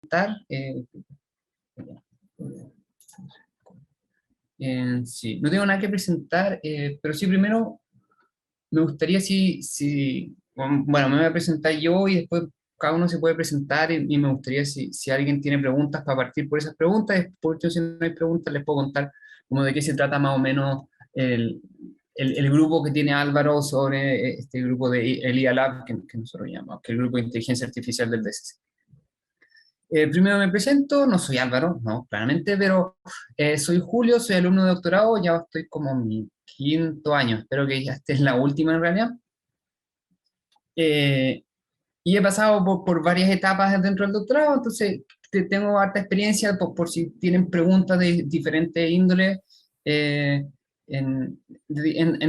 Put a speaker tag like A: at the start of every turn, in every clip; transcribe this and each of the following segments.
A: presentar. Sí, no tengo nada que presentar, pero sí primero me gustaría bueno, me voy a presentar yo y después cada uno se puede presentar y me gustaría si alguien tiene preguntas para partir por esas preguntas, por último si no hay preguntas les puedo contar como de qué se trata más o menos el grupo que tiene Álvaro sobre este grupo de el IA Lab que nosotros llamamos, que es el grupo de inteligencia artificial del DCC. Primero me presento, no soy Álvaro, no, claramente, pero soy Julio, soy alumno de doctorado, ya estoy como en mi quinto año, espero que ya esté en la última en realidad. Y he pasado por varias etapas dentro del doctorado, entonces tengo harta experiencia por si tienen preguntas de diferentes índoles, eh, en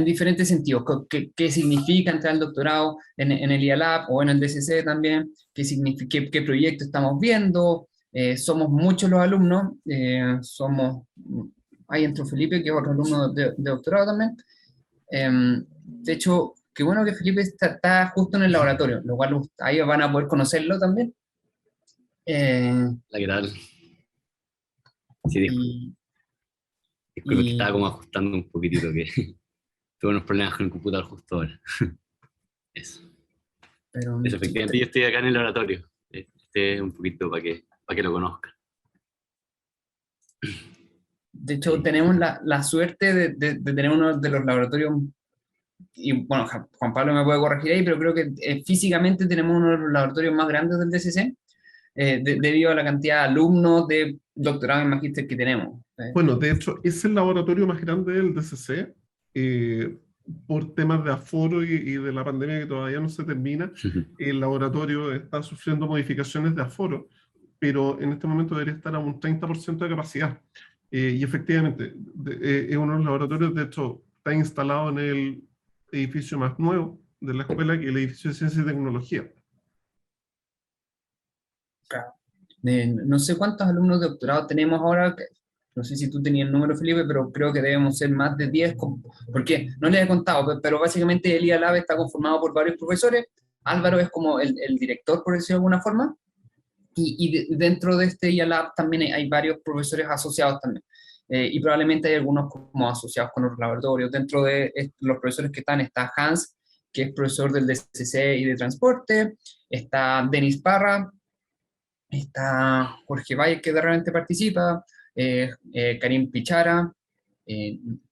A: diferentes sentidos. ¿Qué significa entrar al doctorado en el IALAB o en el DCC también? ¿Qué proyecto estamos viendo? Somos muchos los alumnos, ahí entró Felipe, que es otro alumno de doctorado también. De hecho, qué bueno que Felipe está justo en el laboratorio, lo cual ahí van a poder conocerlo también.
B: La que tal. Sí, disculpe que estaba como ajustando un poquitito, que tuve unos problemas con el computador justo ahora. Eso.
A: Pero,
B: Eso, efectivamente, yo estoy acá en el laboratorio. Un poquito para que lo conozcan.
A: de hecho,
B: Sí.
A: tenemos la suerte de tener uno de los laboratorios, y bueno, Juan Pablo me puede corregir ahí, pero creo que físicamente tenemos uno de los laboratorios más grandes del DCC, debido a la cantidad de alumnos de doctorado y magíster que tenemos.
C: Bueno, de hecho, es el laboratorio más grande del DCC, por temas de aforo y de la pandemia que todavía no se termina. El laboratorio está sufriendo modificaciones de aforo, pero en este momento debería estar a un 30% de capacidad. Y efectivamente, es uno de los laboratorios, de hecho, está instalado en el edificio más nuevo de la escuela, que es el edificio de Ciencia y Tecnología.
A: Claro. No sé cuántos alumnos de doctorado tenemos ahora, no sé si tú tenías el número, Felipe, pero creo que debemos ser más de 10, porque no les he contado, pero básicamente el IA Lab está conformado por varios profesores. Álvaro es como el director, por decirlo de alguna forma, y dentro de este IA Lab también hay varios profesores asociados también. Y probablemente hay algunos como asociados con los laboratorios. Dentro de los profesores que están, está Hans, que es profesor del DCC y de transporte, está Denis Parra, está Jorge Valle, que de repente participa, Karim Pichara,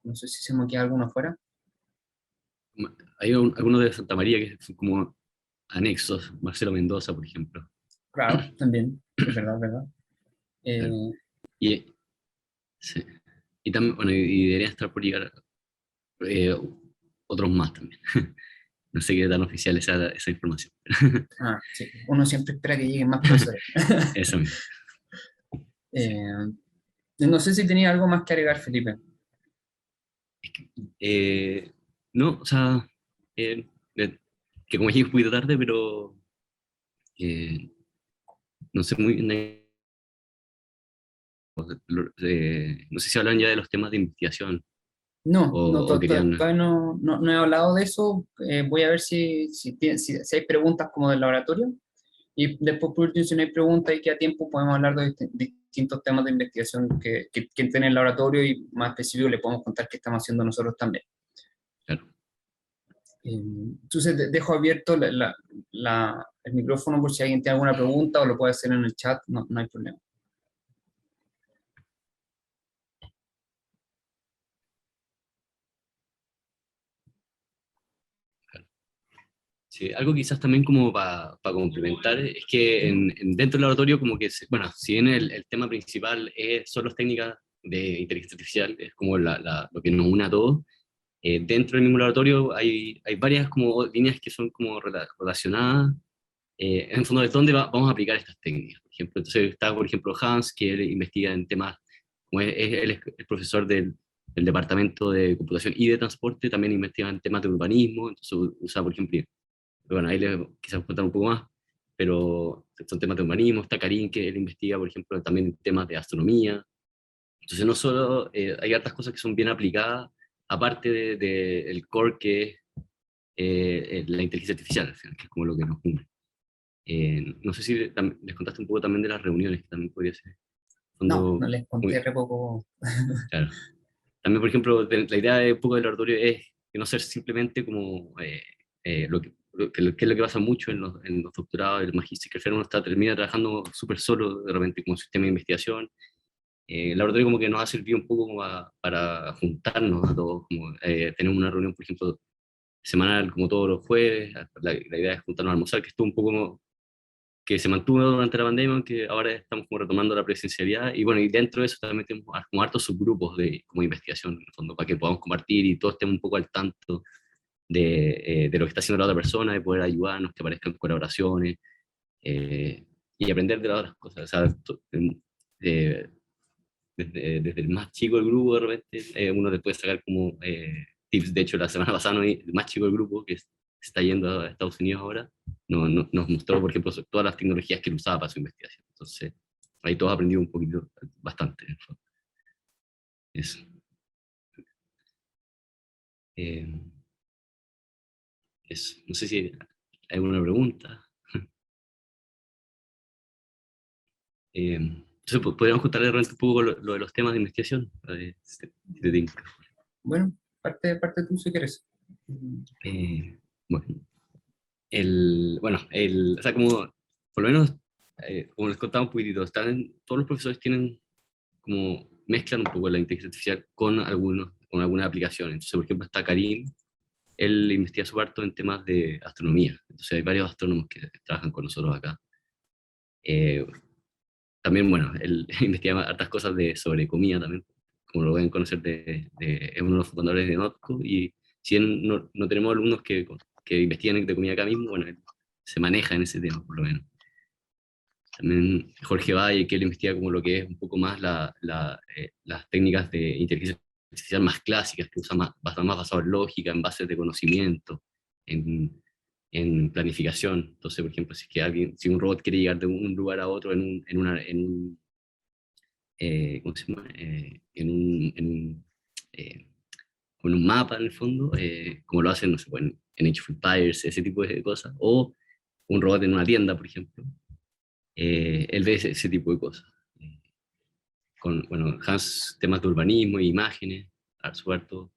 A: no sé si se me queda alguno afuera.
B: Hay algunos de Santa María que son como anexos, Marcelo Mendoza, por ejemplo.
A: Claro, también, es verdad, es verdad.
B: Claro. Sí. Y también, bueno, y deberían estar por llegar otros más también. No sé qué tan oficial esa información.
A: Sí, uno siempre espera que lleguen más profesores.
B: Eso mismo. Sí.
A: No sé si tenía algo más que agregar, Felipe.
B: No, o sea, que como dije un poquito tarde, pero no sé muy bien. No sé si hablan ya de los temas de investigación
A: No,
B: o querían.
A: todavía no he hablado de eso. Voy a ver si hay preguntas como del laboratorio. Y después, por último, si no hay preguntas y queda tiempo, podemos hablar de distintos temas de investigación que tiene el laboratorio y más específico le podemos contar qué estamos haciendo nosotros también.
B: Claro.
A: Entonces, dejo abierto el micrófono por si alguien tiene alguna pregunta o lo puede hacer en el chat, no hay problema.
B: Sí, algo quizás también como para complementar es que dentro del laboratorio como que, bueno, si bien el tema principal son las técnicas de inteligencia artificial, es como lo que nos une a todos, dentro del mismo laboratorio hay varias como líneas que son como relacionadas, en el fondo de dónde vamos a aplicar estas técnicas. Por ejemplo, entonces está, por ejemplo, Hans, que él investiga en temas, como él es el profesor del Departamento de Computación y de Transporte, también investiga en temas de urbanismo, entonces usa, por ejemplo, bueno, ahí les quizás contar un poco más, pero son temas de humanismo, está Karim, que él investiga, por ejemplo, también temas de astronomía. Entonces no solo, hay otras cosas que son bien aplicadas, aparte del core que es la inteligencia artificial, al final, que es como lo que nos une. No sé si les contaste un poco también de las reuniones, que también podría ser.
A: No, no les conté re poco.
B: Claro. También, por ejemplo, la idea de un poco del laboratorio es que no ser simplemente como que es lo que pasa mucho en los doctorados, el magíster, que al final uno termina trabajando súper solo de repente como sistema de investigación. El laboratorio como que nos ha servido un poco como para juntarnos a todos, como tenemos una reunión, por ejemplo, semanal, como todos los jueves. La idea es juntarnos a almorzar, que estuvo un poco como que se mantuvo durante la pandemia, aunque ahora estamos como retomando la presencialidad, y bueno, y dentro de eso también tenemos como hartos subgrupos de como investigación, en el fondo, para que podamos compartir y todos estemos un poco al tanto de lo que está haciendo la otra persona, de poder ayudarnos, que aparezcan colaboraciones, y aprender de las otras cosas. O sea, eh, desde el más chico del grupo, de repente, uno le puede sacar como tips. De hecho, la semana pasada el más chico del grupo, que se está yendo a Estados Unidos ahora, nos mostró, por ejemplo, todas las tecnologías que él usaba para su investigación. Entonces, ahí todos aprendimos un poquito, bastante. En el fondo. Eso. Eh, eso. No sé si hay alguna pregunta. Entonces, podríamos contarle de repente un poco lo de los temas de investigación. Si te tinca.
A: Bueno, parte tú si quieres.
B: Bueno, o sea, como, por lo menos, como les contaba un poquitito, todos los profesores tienen como, mezclan un poco la inteligencia artificial con algunas aplicaciones. Entonces, por ejemplo, está Karim, él investiga su parto en temas de astronomía. Entonces, hay varios astrónomos que trabajan con nosotros acá. Eh, También, bueno, él investiga hartas cosas sobre comida también, como lo pueden conocer, es uno de los fundadores de Notco, y si bien no tenemos alumnos que investigan de comida acá mismo, bueno, él se maneja en ese tema, por lo menos. También Jorge Valle, que él investiga como lo que es un poco más las técnicas de inteligencia artificial más clásicas, que usa más basado en lógica, en bases de conocimiento, en planificación. Entonces, por ejemplo, si un robot quiere llegar de un lugar a otro ¿cómo se llama? Con un mapa en el fondo, como lo hacen, no sé, pues, en Age of Empires, ese tipo de cosas, o un robot en una tienda, por ejemplo, él ve ese tipo de cosas. Bueno, Hans, temas de urbanismo e imágenes, Arzuarto,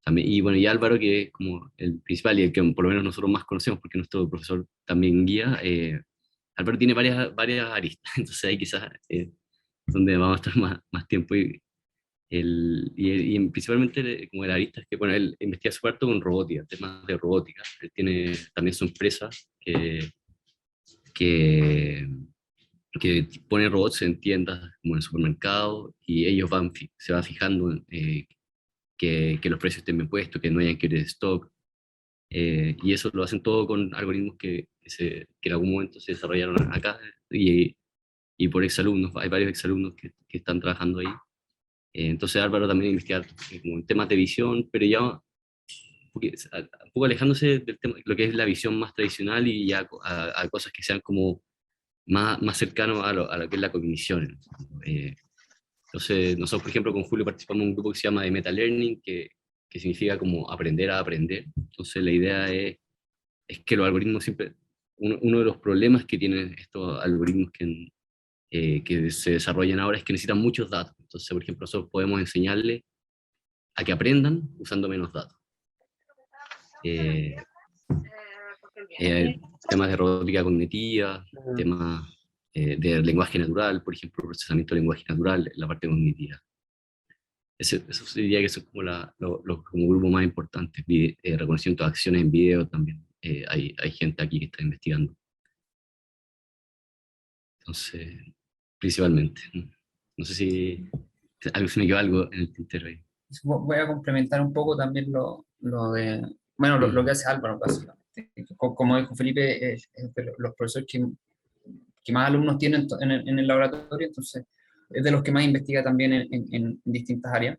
B: también, y bueno, y Álvaro, que es como el principal y el que por lo menos nosotros más conocemos, porque nuestro profesor también guía. Álvaro tiene varias aristas, entonces ahí quizás donde vamos a estar más tiempo. Principalmente como el arista es que, bueno, él investiga su parto con robótica, temas de robótica. Él tiene también su empresa que, que pone robots en tiendas como en el supermercado, y ellos se van fijando que los precios estén bien puestos, que no haya quiebres de stock, y eso lo hacen todo con algoritmos que en algún momento se desarrollaron acá, y por exalumnos, hay varios exalumnos que están trabajando ahí. Entonces Álvaro también investiga como en temas de visión, pero ya un poco alejándose del tema, lo que es la visión más tradicional, y ya a cosas que sean como más cercanos a lo que es la cognición. Entonces, nosotros, por ejemplo, con Julio participamos en un grupo que se llama de Meta Learning, que significa como aprender a aprender. Entonces, la idea es que los algoritmos siempre, uno de los problemas que tienen estos algoritmos que se desarrollan ahora es que necesitan muchos datos. Entonces, por ejemplo, nosotros podemos enseñarles a que aprendan usando menos datos. Temas de robótica cognitiva, temas de lenguaje natural, por ejemplo, procesamiento de lenguaje natural, la parte cognitiva. Eso diría que eso es como como grupo más importante. Reconocimiento de acciones en video también. Hay gente aquí que está investigando. Entonces, principalmente. No sé si se me quedó algo en el tintero ahí.
A: Voy a complementar un poco también lo de, bueno, lo que hace Álvaro, básicamente. Como dijo Felipe, es de los profesores que más alumnos tienen en el laboratorio, entonces es de los que más investiga también en distintas áreas.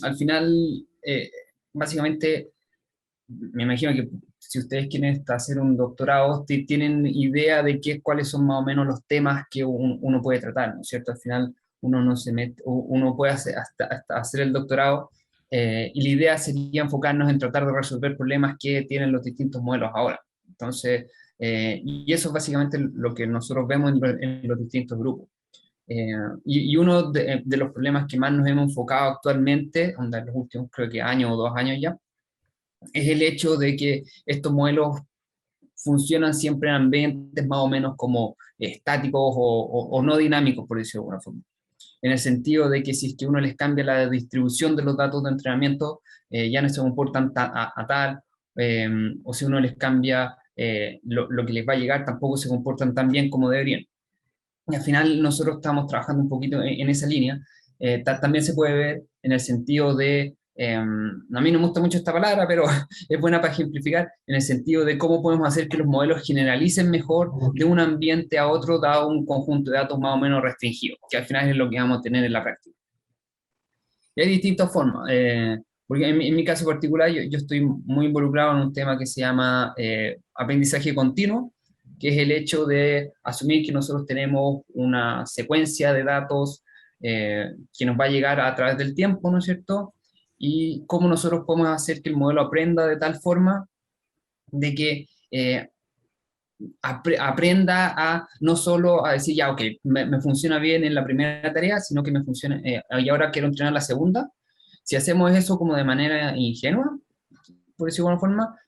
A: Al final, básicamente, me imagino que si ustedes quieren hacer un doctorado, tienen idea de cuáles son más o menos los temas que uno puede tratar, ¿no es cierto? Al final, uno no se mete, uno puede hasta hacer el doctorado y la idea sería enfocarnos en tratar de resolver problemas que tienen los distintos modelos ahora. Entonces, y eso es básicamente lo que nosotros vemos en los distintos grupos. Y uno de los problemas que más nos hemos enfocado actualmente, en los últimos creo que año o 2 años ya, es el hecho de que estos modelos funcionan siempre en ambientes más o menos como estáticos o no dinámicos, por decirlo de alguna forma. En el sentido de que si es que uno les cambia la distribución de los datos de entrenamiento, ya no se comportan a tal, o si uno les cambia lo que les va a llegar, tampoco se comportan tan bien como deberían. Y al final nosotros estamos trabajando un poquito en esa línea. También se puede ver en el sentido de, a mí no me gusta mucho esta palabra, pero es buena para ejemplificar, en el sentido de cómo podemos hacer que los modelos generalicen mejor de un ambiente a otro, dado un conjunto de datos más o menos restringidos, que al final es lo que vamos a tener en la práctica. Y hay distintas formas, porque en mi caso particular yo estoy muy involucrado en un tema que se llama aprendizaje continuo, que es el hecho de asumir que nosotros tenemos una secuencia de datos que nos va a llegar a través del tiempo, ¿no es cierto? Y cómo nosotros podemos hacer que el modelo aprenda de tal forma de que aprenda a no solo a decir, ya, ok, me funciona bien en la primera tarea, sino que me funciona, y ahora quiero entrenar la segunda. Si hacemos eso como de manera ingenua, por decirlo de alguna forma,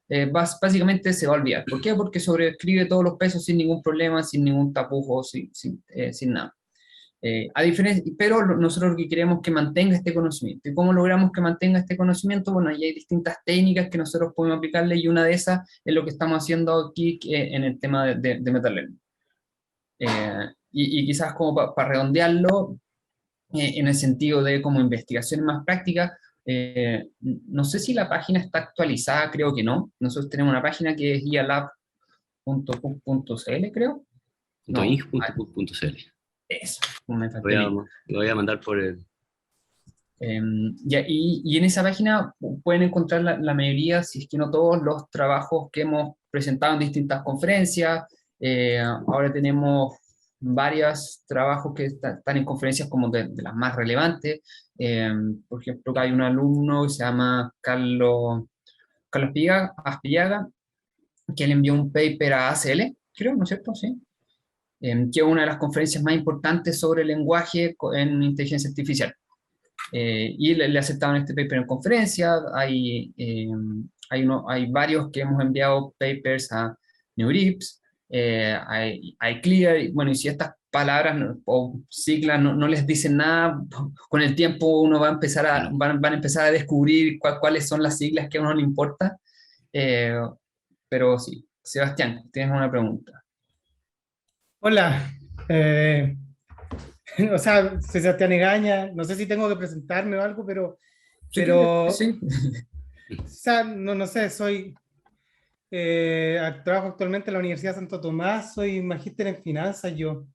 A: básicamente se va a olvidar. ¿Por qué? Porque sobreescribe todos los pesos sin ningún problema, sin ningún tapujo, sin nada. A diferencia, pero nosotros lo que queremos es que mantenga este conocimiento. ¿Y cómo logramos que mantenga este conocimiento? Bueno, ahí hay distintas técnicas que nosotros podemos aplicarle y una de esas es lo que estamos haciendo aquí en el tema de MetaLearning. Y quizás como para redondearlo, en el sentido de como investigaciones más prácticas, no sé si la página está actualizada, creo que no. Nosotros tenemos una página que es ialab.pub.cl, creo. No,
B: .ing.pub.cl.
A: eso, me faltó.
B: Lo voy a mandar por el...
A: y en esa página pueden encontrar la mayoría, si es que no todos, los trabajos que hemos presentado en distintas conferencias. Ahora tenemos varios trabajos que están en conferencias como de las más relevantes. Por ejemplo, hay un alumno que se llama Carlos Aspillaga, que él envió un paper a ACL, creo, ¿no es cierto? Sí. Que es una de las conferencias más importantes sobre el lenguaje en inteligencia artificial. Y le aceptaron este paper en conferencia. Hay varios que hemos enviado papers a NeurIPS, hay CLEAR, bueno, y si estas palabras o siglas no les dicen nada, con el tiempo uno va a empezar van a empezar a descubrir cuáles son las siglas que a uno le importa. Pero sí, Sebastián, tienes una pregunta.
D: Hola, o sea, Sebastián Egaña, no sé si tengo que presentarme o algo, pero
A: Sí.
D: o sea, no sé, trabajo actualmente en la Universidad de Santo Tomás, soy magíster en finanzas yo,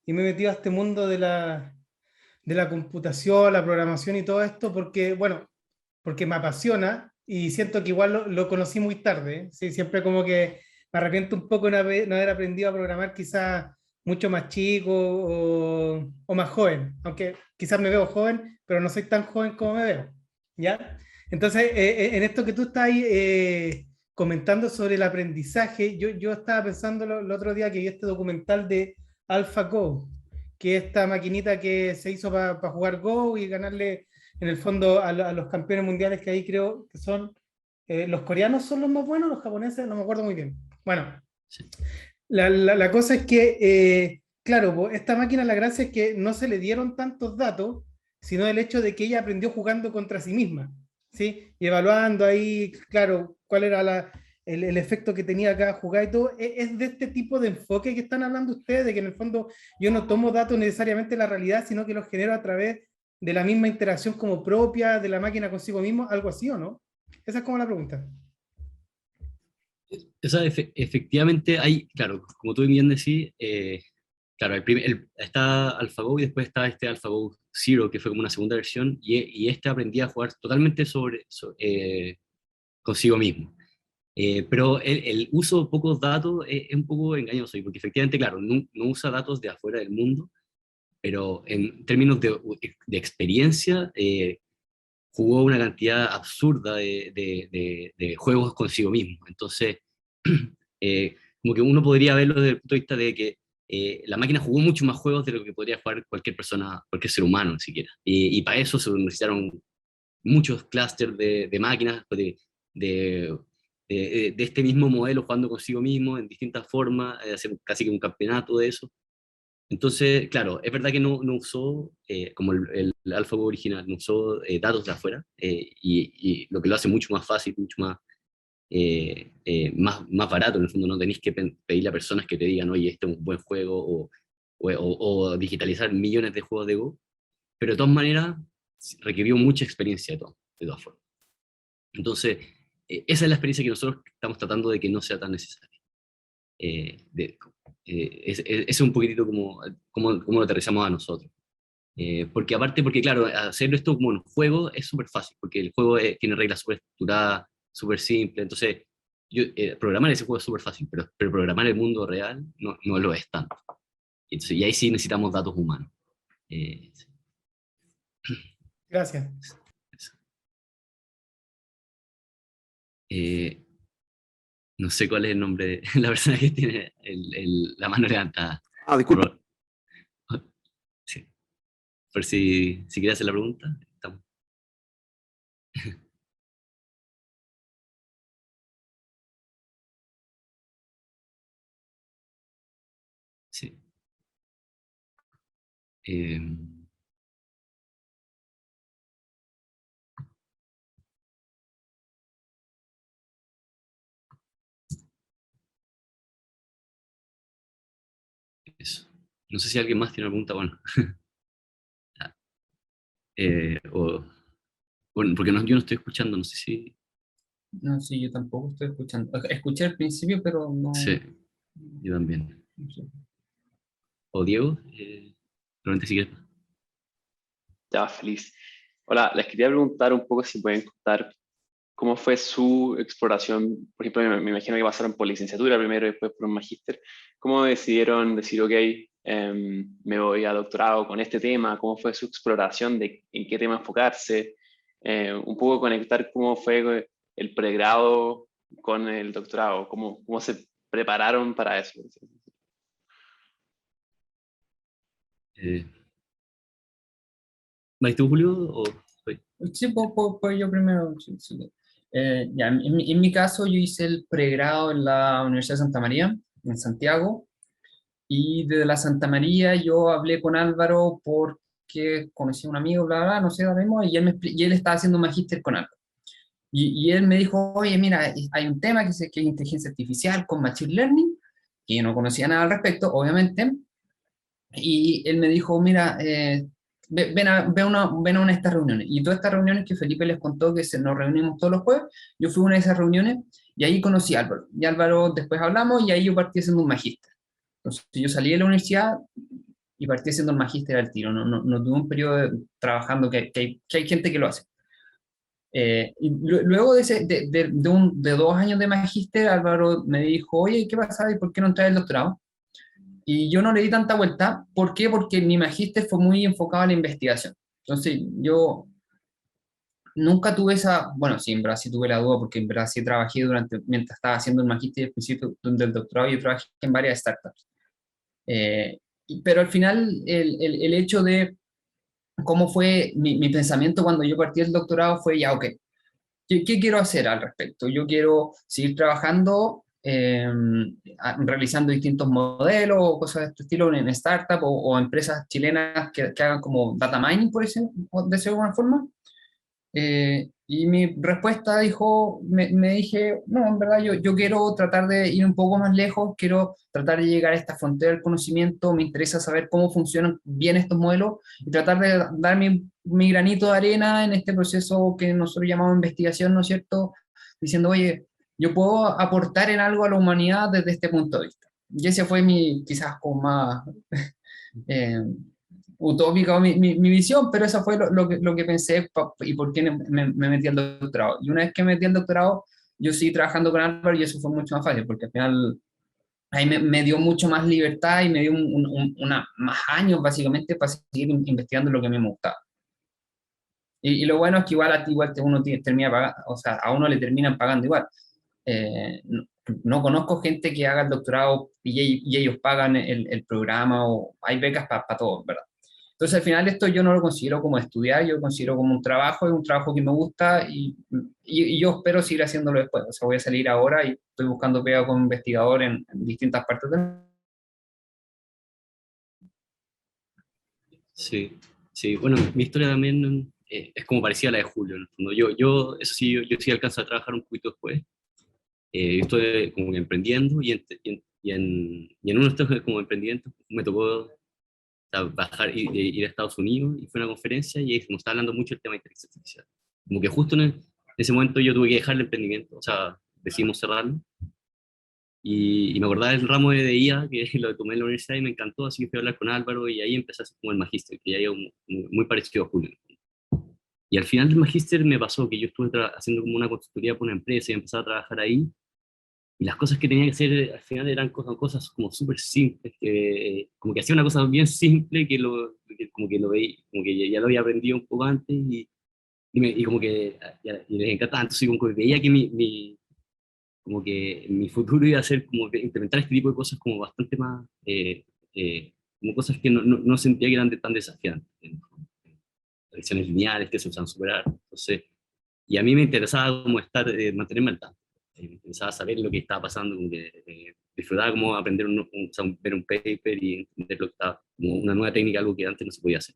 D: y me he metido a este mundo de la computación, la programación y todo esto, porque me apasiona y siento que igual lo conocí muy tarde, ¿sí? Siempre como que me arrepiento un poco de no haber aprendido a programar quizás mucho más chico o más joven, aunque quizás me veo joven, pero no soy tan joven como me veo, ¿ya? Entonces, en esto que tú estás ahí comentando sobre el aprendizaje, yo estaba pensando el otro día que vi este documental de AlphaGo, que es esta maquinita que se hizo para jugar Go y ganarle en el fondo a los campeones mundiales que ahí creo que son, los coreanos son los más buenos, los japoneses no me acuerdo muy bien. Bueno,
B: Sí.
D: la cosa es que, claro, esta máquina la gracia es que no se le dieron tantos datos, sino el hecho de que ella aprendió jugando contra sí misma, ¿sí? Y evaluando ahí, claro, cuál era el efecto que tenía cada jugada y todo. Es de este tipo de enfoque que están hablando ustedes, de que en el fondo yo no tomo datos necesariamente de la realidad, sino que los genero a través de la misma interacción como propia de la máquina consigo mismo, algo así, ¿o no? Esa es como la pregunta.
B: Efectivamente hay, claro, como tú bien decís, claro, está AlphaGo y después está este AlphaGo Zero, que fue como una segunda versión, y este aprendía a jugar totalmente consigo mismo. Pero el uso de pocos datos es un poco engañoso, porque efectivamente, claro, no usa datos de afuera del mundo, pero en términos de experiencia, jugó una cantidad absurda de juegos consigo mismo. Entonces, como que uno podría verlo desde el punto de vista de que la máquina jugó mucho más juegos de lo que podría jugar cualquier persona, cualquier ser humano ni siquiera. Y para eso se necesitaron muchos clústeres de máquinas, pues, de, de este mismo modelo jugando consigo mismo en distintas formas, hacer casi que un campeonato de eso. Entonces, claro, es verdad que no usó, como el AlphaGo original, no usó datos de afuera, y lo que lo hace mucho más fácil, mucho más barato. En el fondo no tenéis que pedirle a personas que te digan, oye, este es un buen juego, o digitalizar millones de juegos de Go, pero de todas maneras requirió mucha experiencia de todas formas. Entonces, esa es la experiencia que nosotros estamos tratando de que no sea tan necesaria. Es un poquitito como lo aterrizamos a nosotros. Porque aparte, porque claro, hacer esto como un juego es súper fácil, porque el juego tiene reglas súper estructuradas, súper simples. Entonces, programar ese juego es súper fácil, pero programar el mundo real no lo es tanto. Entonces, y ahí sí necesitamos datos humanos. Sí.
D: Gracias.
B: No sé cuál es el nombre de la persona que tiene la mano levantada.
E: Disculpa.
B: Sí. Por si quiere hacer la pregunta. Estamos. Sí. Eso. No sé si alguien más tiene una pregunta, bueno. Bueno, porque yo no estoy escuchando, no sé si...
A: No, sí, yo tampoco estoy escuchando. Escuché al principio, pero no.
B: Sí, yo también.
A: No sé.
B: O Diego, probablemente si quieres.
E: Ya, feliz. Hola, les quería preguntar un poco si pueden contar cómo fue su exploración. Por ejemplo, me imagino que pasaron por licenciatura primero y después por un magíster. ¿Cómo decidieron decir, ok, me voy a doctorado con este tema? ¿Cómo fue su exploración de en qué tema enfocarse? Un poco conectar cómo fue el pregrado con el doctorado, cómo se prepararon para eso.
B: Eh, ¿Vais tú, Julio? ¿O soy?
A: Sí, pues yo primero. Sí, sí. Ya, en mi caso, yo hice el pregrado en la Universidad de Santa María, en Santiago, y desde la Santa María yo hablé con Álvaro porque conocí a un amigo, bla, bla, no sé, ahora mismo, y él estaba haciendo un magíster con Álvaro. Y él me dijo, oye, mira, hay un tema que es inteligencia artificial con Machine Learning, que yo no conocía nada al respecto, obviamente, y él me dijo, mira, ven a una de estas reuniones. Y todas estas reuniones que Felipe les contó que nos reunimos todos los jueves, yo fui a una de esas reuniones y ahí conocí a Álvaro. Y Álvaro después hablamos y ahí yo partí haciendo un magíster. Entonces yo salí de la universidad y partí haciendo el magíster al tiro. No tuve un periodo trabajando que hay gente que lo hace. Y luego de 2 años de magíster, Álvaro me dijo, oye, ¿qué pasa? ¿Y por qué no entras el doctorado? Y yo no le di tanta vuelta. ¿Por qué? Porque mi magíster fue muy enfocado a la investigación. Entonces, yo nunca tuve esa, bueno, sí, en verdad sí tuve la duda, porque en verdad sí trabajé mientras estaba haciendo el magíster y al principio del doctorado, yo trabajé en varias startups. Pero al final, el hecho de cómo fue mi pensamiento cuando yo partí el doctorado fue, ya, ok, ¿qué quiero hacer al respecto? Yo quiero seguir trabajando, realizando distintos modelos o cosas de este estilo en startup o empresas chilenas que hagan como data mining, por decirlo de alguna forma. Y mi respuesta me dije, no, en verdad yo quiero tratar de ir un poco más lejos, quiero tratar de llegar a esta frontera del conocimiento, me interesa saber cómo funcionan bien estos modelos y tratar de dar mi granito de arena en este proceso que nosotros llamamos investigación, ¿no es cierto? Diciendo, oye, yo puedo aportar en algo a la humanidad desde este punto de vista. Y ese fue quizás como más... eh, utópica o mi visión, pero eso fue lo que pensé y por qué me metí al doctorado. Y una vez que me metí al doctorado, yo seguí trabajando con Álvaro y eso fue mucho más fácil, porque al final ahí me dio mucho más libertad y me dio más años básicamente para seguir investigando lo que a mí me gustaba. Y lo bueno es que igual a ti igual termina pagando, o sea, a uno le terminan pagando igual. No, no conozco gente que haga el doctorado y ellos pagan el programa, o hay becas para todos, ¿verdad? Entonces al final esto yo no lo considero como estudiar, yo lo considero como un trabajo, es un trabajo que me gusta y yo espero seguir haciéndolo después. O sea, voy a salir ahora y estoy buscando pega como investigador en distintas partes del mundo.
B: Sí, sí, bueno, mi historia también es como parecida a la de Julio, en el fondo. Eso sí, yo sí alcanzo a trabajar un poquito después. Yo estoy como que emprendiendo y en uno de estos como emprendimientos me tocó bajar, ir a Estados Unidos y fue a una conferencia y ahí se nos estaba hablando mucho el tema de inteligencia artificial. Como que justo en ese momento yo tuve que dejar el emprendimiento, o sea, decidimos cerrarlo. Y me acordaba del ramo de IA que lo tomé en la universidad y me encantó, así que fui a hablar con Álvaro y ahí empecé a hacer como el magíster, que ya era muy parecido a Julio. Y al final del magíster me pasó que yo estuve haciendo como una consultoría por una empresa y empecé a trabajar ahí. Y las cosas que tenía que hacer al final eran cosas como súper simples, que, como que hacía una cosa bien simple como que lo veía, como que ya lo había aprendido un poco antes y como que y les encantaba. Entonces como que veía que como que mi futuro iba a ser como que implementar este tipo de cosas como bastante más, como cosas que no sentía que eran tan desafiantes, lecciones lineales que se usan superar. Entonces, y a mí me interesaba como mantenerme al tanto. Me interesaba saber lo que estaba pasando, como que disfrutaba como aprender o sea, ver un paper y entender lo que estaba, como una nueva técnica, algo que antes no se podía hacer.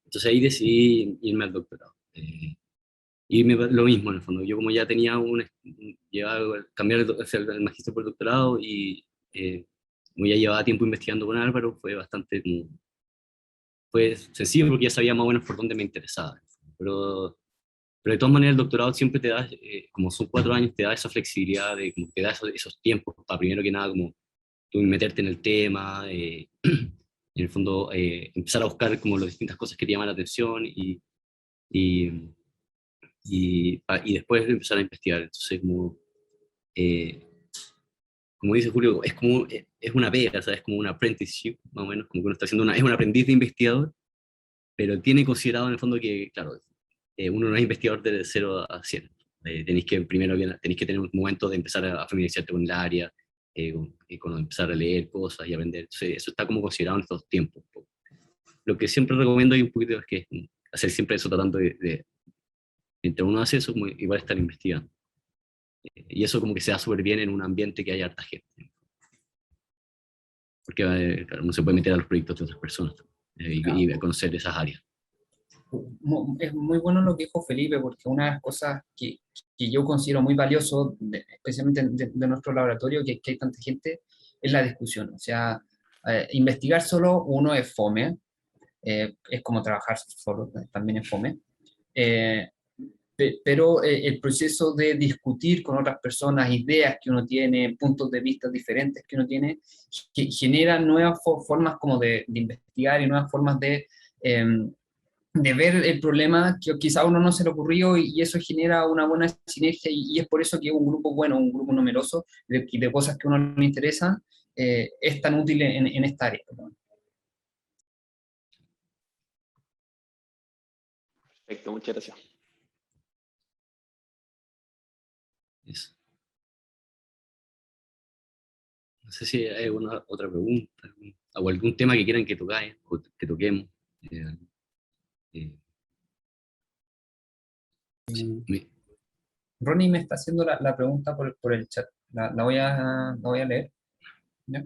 B: Entonces ahí decidí irme al doctorado. Y lo mismo en el fondo, yo como ya tenía llevaba, cambiar el magíster por el doctorado y como ya llevaba tiempo investigando con Álvaro, fue bastante fue sencillo porque ya sabía más o menos por dónde me interesaba. Pero de todas maneras el doctorado siempre te da, como son 4 años, te da esa flexibilidad, como te da esos tiempos para primero que nada como tú meterte en el tema, en el fondo empezar a buscar como las distintas cosas que te llaman la atención y, y después empezar a investigar. Entonces eh, como dice Julio, es una pega, ¿sabes? Es como un apprenticeship, más o menos, como que uno está haciendo es un aprendiz de investigador, pero tiene considerado en el fondo que, claro, uno no es investigador de 0 a 100. Tenéis que tenéis que tener un momento de empezar a familiarizarte con el área, con empezar a leer cosas y aprender. Entonces, eso está como considerado en estos tiempos. Lo que siempre recomiendo ahí un poquito es que hacer siempre eso tratando mientras uno hace eso, como igual estar investigando. Y eso como que se da súper bien en un ambiente que haya harta gente. Porque claro, uno se puede meter a los proyectos de otras personas y conocer esas áreas.
A: Es muy bueno lo que dijo Felipe, porque una de las cosas que yo considero muy valioso, especialmente de nuestro laboratorio, que hay tanta gente, es la discusión. O sea, investigar solo uno es fome, es como trabajar solo, también es fome. Pero el proceso de discutir con otras personas, ideas que uno tiene, puntos de vista diferentes que uno tiene, que generan nuevas formas como de investigar y nuevas formas de ver el problema que quizá a uno no se le ocurrió y eso genera una buena sinergia y es por eso que un grupo bueno, un grupo numeroso de cosas que a uno le interesan es tan útil en esta área.
E: Perfecto, muchas gracias.
B: Eso. No sé si hay alguna otra pregunta o algún tema que quieran que toquemos. Eh, me-
A: Ronnie me está haciendo la pregunta por el chat, la voy a leer. ¿Ya?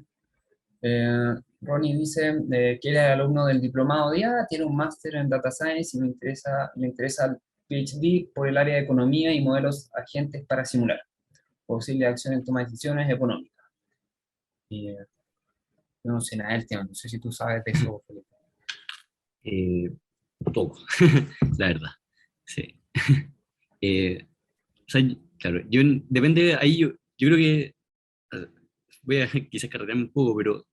A: Ronnie dice que él es alumno del diplomado de IA, tiene un máster en Data Science y le interesa el PhD por el área de economía y modelos agentes para simular posible acción en toma de decisiones económicas. Y, yo no sé nada del tema, no sé si tú sabes de eso, Felipe.
B: eh, Poco, la verdad. Sí. O sea, claro, depende, ahí yo creo que voy a quizás cargarme un poco, pero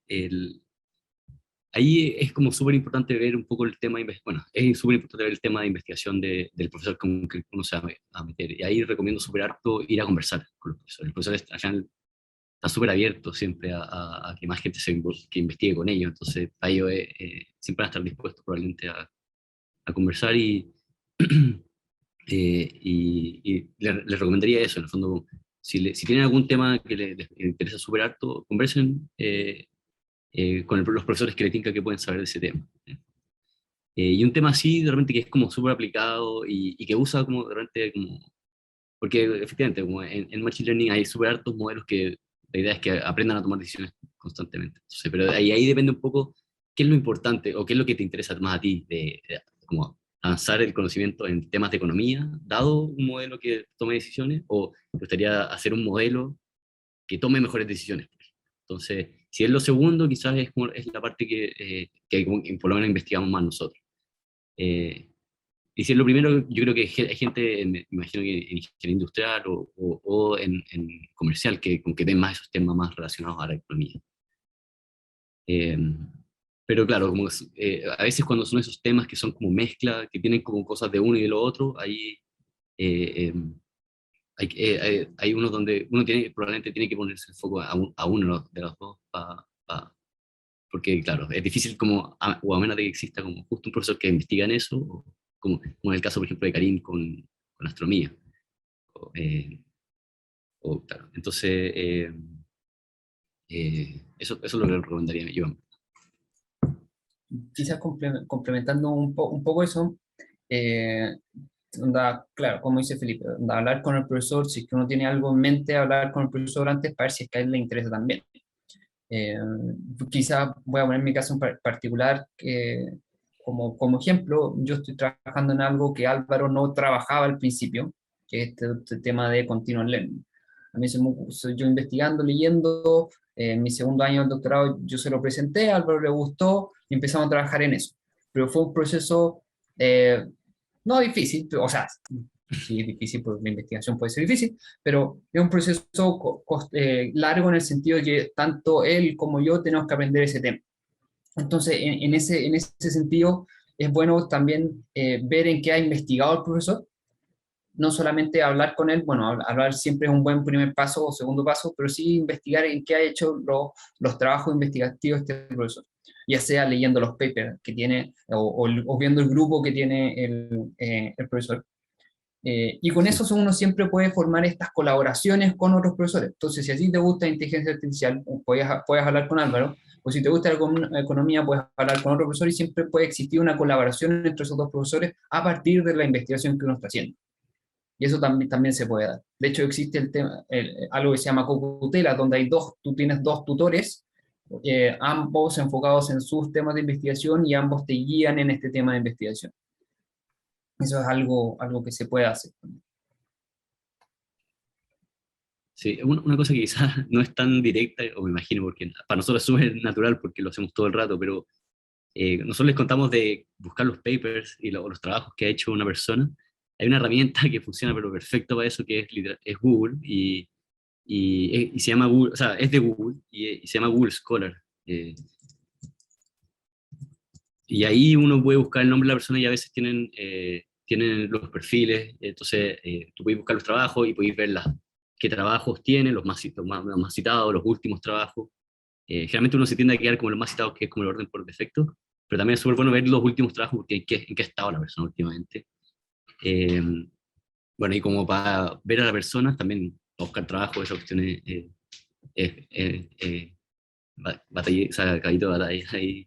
B: ahí es como súper importante ver un poco el tema, bueno, es súper importante ver el tema de investigación del profesor con que uno se va a meter. Y ahí recomiendo súper harto ir a conversar con los profesores. El profesor al final está súper abierto siempre a que más gente que investigue con ellos. Entonces, para ellos siempre van a estar dispuestos probablemente a conversar y les recomendaría eso, en el fondo, si tienen algún tema que les interesa súper harto, conversen con los profesores que les tinca que pueden saber de ese tema. Y un tema así, de repente, que es como súper aplicado y que usa como de repente como... Porque efectivamente, como en Machine Learning hay súper hartos modelos que la idea es que aprendan a tomar decisiones constantemente. Entonces, pero ahí depende un poco qué es lo importante o qué es lo que te interesa más a ti, como avanzar el conocimiento en temas de economía, dado un modelo que tome decisiones, o te gustaría hacer un modelo que tome mejores decisiones. Entonces, si es lo segundo, quizás es la parte que por lo menos investigamos más nosotros. Y si es lo primero, yo creo que hay gente, me imagino que en ingeniería industrial o en comercial, que ven más esos temas más relacionados a la economía. Pero claro, a veces cuando son esos temas que son como mezcla, que tienen como cosas de uno y de lo otro, ahí hay unos donde uno probablemente tiene que ponerse el foco a uno de los dos, porque claro, es difícil o a menos de que exista como justo un profesor que investiga en eso, como en el caso, por ejemplo, de Karim con astronomía. Claro, entonces, eso es lo que recomendaría yo.
A: Quizás complementando un poco eso, eh, claro, como dice Felipe, hablar con el profesor, si es que uno tiene algo en mente, hablar con el profesor antes para ver si es que a él le interesa también. Eh, Quizás voy a poner mi caso en particular, como ejemplo, yo estoy trabajando en algo que Álvaro no trabajaba al principio, que es este tema de continuous learning. A mí soy yo investigando, leyendo, en mi segundo año del doctorado yo se lo presenté, a Álvaro le gustó y empezamos a trabajar en eso. Pero fue un proceso no difícil, o sea, sí es difícil porque la investigación puede ser difícil, pero es un proceso largo en el sentido de que tanto él como yo tenemos que aprender ese tema. Entonces, en ese sentido, es bueno también ver en qué ha investigado el profesor, no solamente hablar con él, bueno, hablar siempre es un buen primer paso o segundo paso, pero sí investigar en qué ha hecho los trabajos investigativos este profesor, ya sea leyendo los papers que tiene o viendo el grupo que tiene el profesor. Y con eso uno siempre puede formar estas colaboraciones con otros profesores. Entonces, si a ti te gusta inteligencia artificial, puedes hablar con Álvaro, o si te gusta la economía, puedes hablar con otro profesor y siempre puede existir una colaboración entre esos dos profesores a partir de la investigación que uno está haciendo. Y eso también se puede dar. De hecho, existe algo que se llama cocutela, donde tú tienes dos tutores, ambos enfocados en sus temas de investigación y ambos te guían en este tema de investigación. Eso es algo que se puede hacer.
B: Sí, una cosa que quizás no es tan directa, o me imagino, porque para nosotros es súper natural porque lo hacemos todo el rato, pero nosotros les contamos de buscar los papers y los trabajos que ha hecho una persona. Hay una herramienta que funciona pero perfecto para eso, que es Google, y se llama Google, o sea, es de Google, y se llama Google Scholar. Y ahí uno puede buscar el nombre de la persona y a veces tienen los perfiles, entonces tú puedes buscar los trabajos y puedes ver qué trabajos tienen, los más citados, los últimos trabajos. Generalmente uno se tiende a quedar como los más citados, que es como el orden por defecto, pero también es súper bueno ver los últimos trabajos, porque en qué ha estado la persona últimamente. Bueno, y como para ver a la persona, también buscar trabajo, esa cuestión batalla, o sea, caballito de batalla ahí.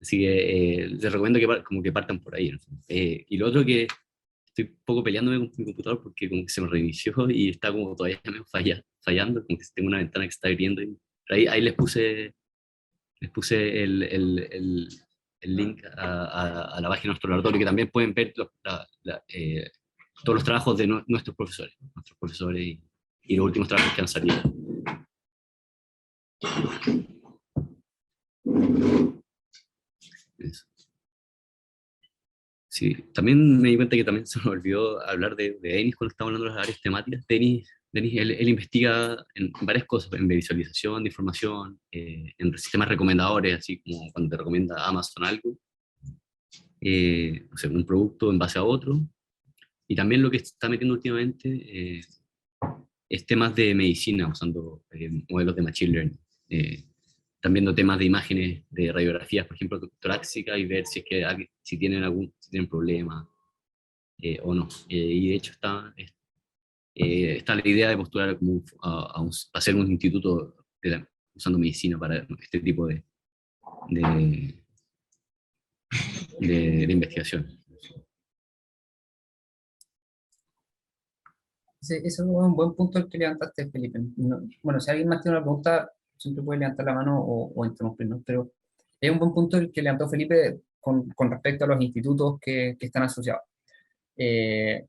B: Así que les recomiendo como que partan por ahí, ¿no? Y lo otro que estoy un poco peleándome con mi computador porque como que se me reinició y está como todavía medio fallando, como que tengo una ventana que está abriendo. Pero ahí les puse el link a la página de nuestro laboratorio, que también pueden ver todos los trabajos de nuestros profesores y los últimos trabajos que han salido. Eso. Sí, también me di cuenta que también se me olvidó hablar de Denis cuando estábamos hablando de las áreas temáticas. Denis él investiga en varias cosas, en visualización de información, en sistemas recomendadores, así como cuando te recomienda Amazon algo, o sea, un producto en base a otro. Y también lo que está metiendo últimamente es temas de medicina, usando modelos de Machine Learning. Están viendo temas de imágenes de radiografías, por ejemplo, torácica, y ver si es que si tienen problemas. o no. Y de hecho está la idea de postular como a hacer un instituto usando medicina para este tipo de, de investigación.
A: Ese es un buen punto el que levantaste, Felipe. Bueno, si alguien más tiene una pregunta, siempre puede levantar la mano o interrumpirnos, pero es un buen punto el que levantó Felipe con respecto a los institutos que están asociados.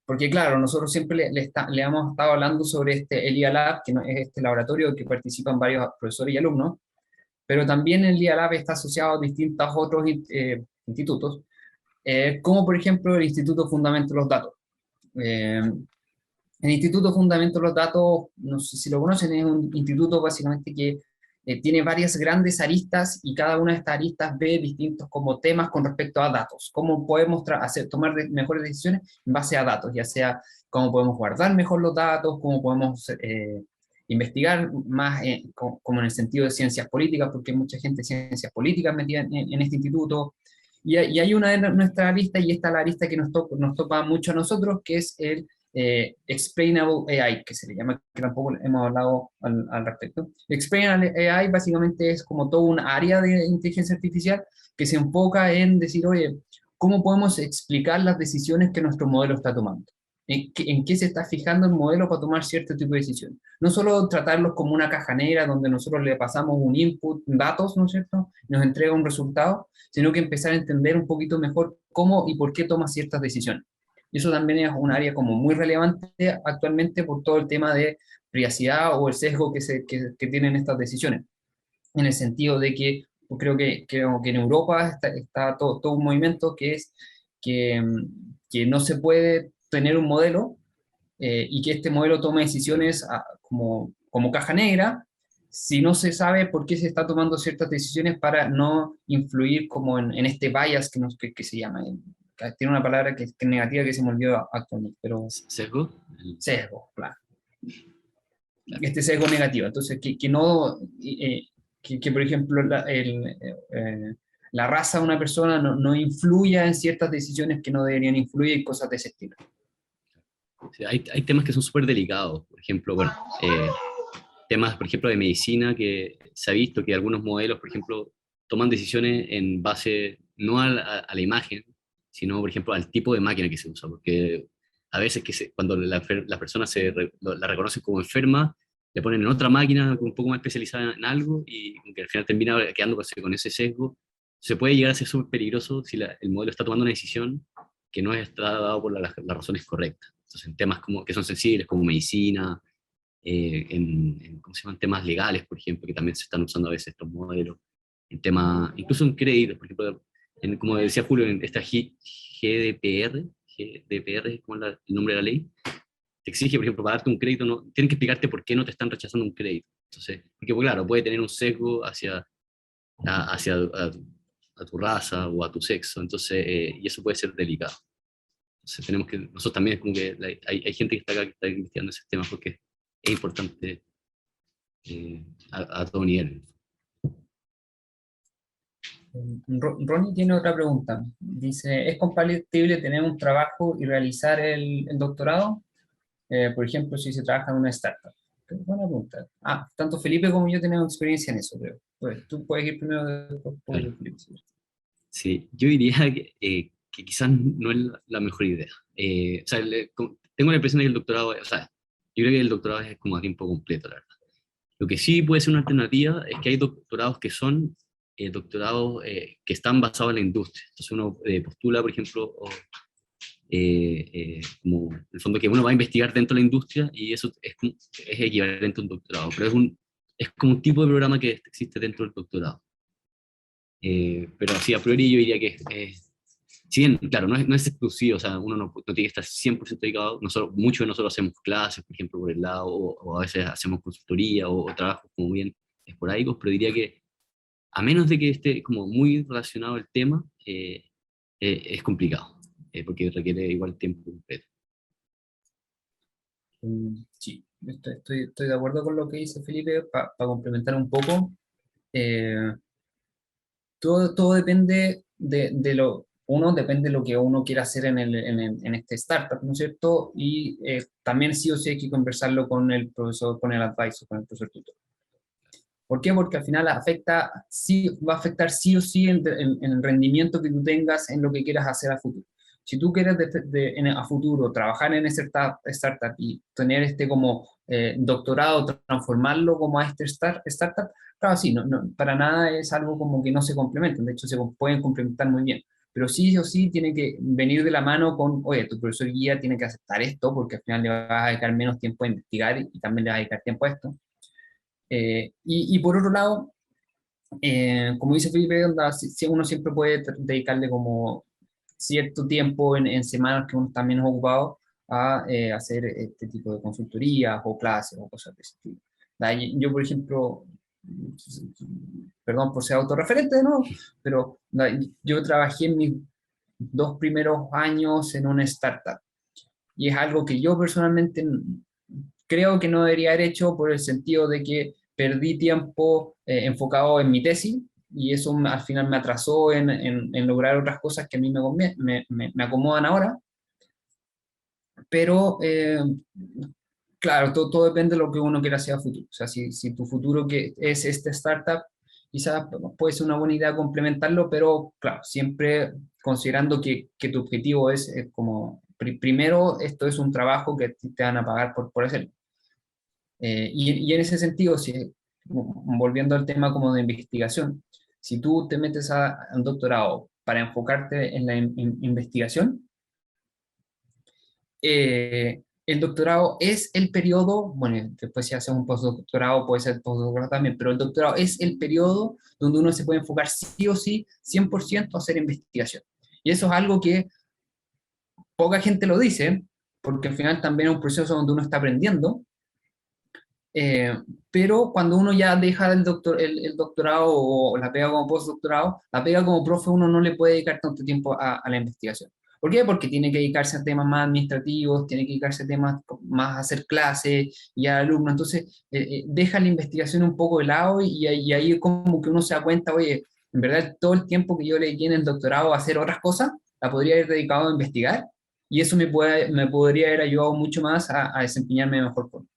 A: Porque claro, nosotros siempre le hemos estado hablando sobre el IA Lab, que es este laboratorio que participan varios profesores y alumnos, pero también el IA Lab está asociado a distintos otros institutos, como por ejemplo el Instituto Fundamento de los Datos. El Instituto Fundamento de los Datos, no sé si lo conocen, es un instituto básicamente que tiene varias grandes aristas y cada una de estas aristas ve distintos como temas con respecto a datos. Cómo podemos tomar mejores decisiones en base a datos, ya sea cómo podemos guardar mejor los datos, cómo podemos investigar más como en el sentido de ciencias políticas, porque hay mucha gente de ciencias políticas metida en este instituto. Y hay una de nuestras aristas, y esta es la arista que nos toca mucho a nosotros, que es el Explainable AI, que se le llama, que tampoco hemos hablado al respecto. Explainable AI básicamente es como todo un área de inteligencia artificial que se enfoca en decir, oye, ¿cómo podemos explicar las decisiones que nuestro modelo está tomando? ¿En qué se está fijando el modelo para tomar cierto tipo de decisiones? No solo tratarlos como una caja negra donde nosotros le pasamos un input, datos, ¿no es cierto? Nos entrega un resultado, sino que empezar a entender un poquito mejor cómo y por qué toma ciertas decisiones. Y eso también es un área como muy relevante actualmente por todo el tema de privacidad o el sesgo que tienen estas decisiones. En el sentido de que creo que en Europa está todo un movimiento que es que no se puede tener un modelo y que este modelo tome decisiones como caja negra si no se sabe por qué se está tomando ciertas decisiones para no influir como en este bias que se llama. Tiene una palabra que es negativa que se me olvidó actualmente, pero
B: ¿Sesgo?
A: sesgo, claro. Este sesgo negativo. Entonces, que no, que, por ejemplo la raza de una persona no influya en ciertas decisiones que no deberían influir y cosas de ese estilo.
B: Sí, hay temas que son súper delicados, por ejemplo, bueno, temas, por ejemplo, de medicina, que se ha visto que algunos modelos, por ejemplo, toman decisiones en base no a la imagen, sino, por ejemplo, al tipo de máquina que se usa, porque a veces cuando la persona la reconoce como enferma, le ponen en otra máquina un poco más especializada en algo y que al final termina quedando con ese sesgo. Se puede llegar a ser súper peligroso si el modelo está tomando una decisión que no está dado por las razones correctas. Entonces, en temas que son sensibles, como medicina, ¿cómo se llaman? Temas legales, por ejemplo, que también se están usando a veces estos modelos, incluso en créditos, por ejemplo, como decía Julio, en esta GDPR es como el nombre de la ley, te exige, por ejemplo, para darte un crédito, tienen que explicarte por qué no te están rechazando un crédito. Entonces, porque pues, claro, puede tener un sesgo a tu raza o a tu sexo, entonces, y eso puede ser delicado. Entonces nosotros también es como que hay gente que está acá que está investigando ese tema porque es importante a todo nivel.
A: Ronnie tiene otra pregunta. Dice, ¿es compatible tener un trabajo y realizar el doctorado? Por ejemplo, si se trabaja en una startup. Buena pregunta. Tanto Felipe como yo tenemos experiencia en eso, creo. Pues, tú puedes ir primero después,
B: Claro.
A: Felipe.
B: Sí, yo diría que quizás no es la mejor idea. O sea, tengo la impresión de que el doctorado, o sea, yo creo que el doctorado es como a tiempo completo, la verdad. Lo que sí puede ser una alternativa es que hay doctorados que son doctorados que están basados en la industria. Entonces uno postula, por ejemplo, como en el fondo que uno va a investigar dentro de la industria y eso es equivalente a un doctorado, pero es como un tipo de programa que existe dentro del doctorado. Pero sí, a priori yo diría que si bien, claro, no es exclusivo, o sea, uno no tiene que estar 100% dedicado, muchos de nosotros hacemos clases, por ejemplo, por el lado, o a veces hacemos consultoría o trabajos como bien esporádicos, pero diría que a menos de que esté como muy relacionado el tema, es complicado, porque requiere igual tiempo completo.
A: Sí, estoy de acuerdo con lo que dice Felipe, para complementar un poco. Todo depende de uno, depende de lo que uno quiera hacer en este startup, ¿no es cierto? Y también sí o sí hay que conversarlo con el profesor, con el advisor, con el profesor tutor. ¿Por qué? Porque al final sí, va a afectar sí o sí en el rendimiento que tú tengas en lo que quieras hacer a futuro. Si tú quieres a futuro trabajar en ese startup y tener como doctorado, transformarlo como a este startup, claro, sí, para nada es algo como que no se complementan, de hecho se pueden complementar muy bien. Pero sí o sí tiene que venir de la mano con, oye, tu profesor guía tiene que aceptar esto porque al final le vas a dedicar menos tiempo a investigar y también le vas a dedicar tiempo a esto. Y por otro lado, como dice Felipe, onda, si uno siempre puede dedicarle como cierto tiempo en semanas que uno está menos ocupado a hacer este tipo de consultorías o clases o cosas de ese tipo. Yo, por ejemplo, perdón por ser autorreferente, ¿no? Pero yo trabajé en mis 2 primeros años en una startup y es algo que yo personalmente creo que no debería haber hecho por el sentido de que perdí tiempo enfocado en mi tesis y eso al final me atrasó en lograr otras cosas que a mí me acomodan ahora, pero claro, todo depende de lo que uno quiera hacer a futuro. O sea, si tu futuro que es este startup, quizás puede ser una buena idea complementarlo, pero claro, siempre considerando que tu objetivo es como, primero, esto es un trabajo que te van a pagar por hacerlo. Y en ese sentido, volviendo al tema como de investigación, si tú te metes a un doctorado para enfocarte en la investigación, el doctorado es el periodo, bueno, después si haces un postdoctorado puede ser postdoctorado también, pero el doctorado es el periodo donde uno se puede enfocar sí o sí 100% a hacer investigación. Y eso es algo que poca gente lo dice, porque al final también es un proceso donde uno está aprendiendo, pero cuando uno ya deja el doctorado o la pega como postdoctorado, la pega como profe uno no le puede dedicar tanto tiempo a la investigación. ¿Por qué? Porque tiene que dedicarse a temas más administrativos, tiene que dedicarse a temas más a hacer clases y a alumnos. Entonces, deja la investigación un poco de lado y ahí como que uno se da cuenta, oye, en verdad todo el tiempo que yo le dediqué en el doctorado a hacer otras cosas, la podría haber dedicado a investigar y eso me podría haber ayudado mucho más a desempeñarme de mejor forma.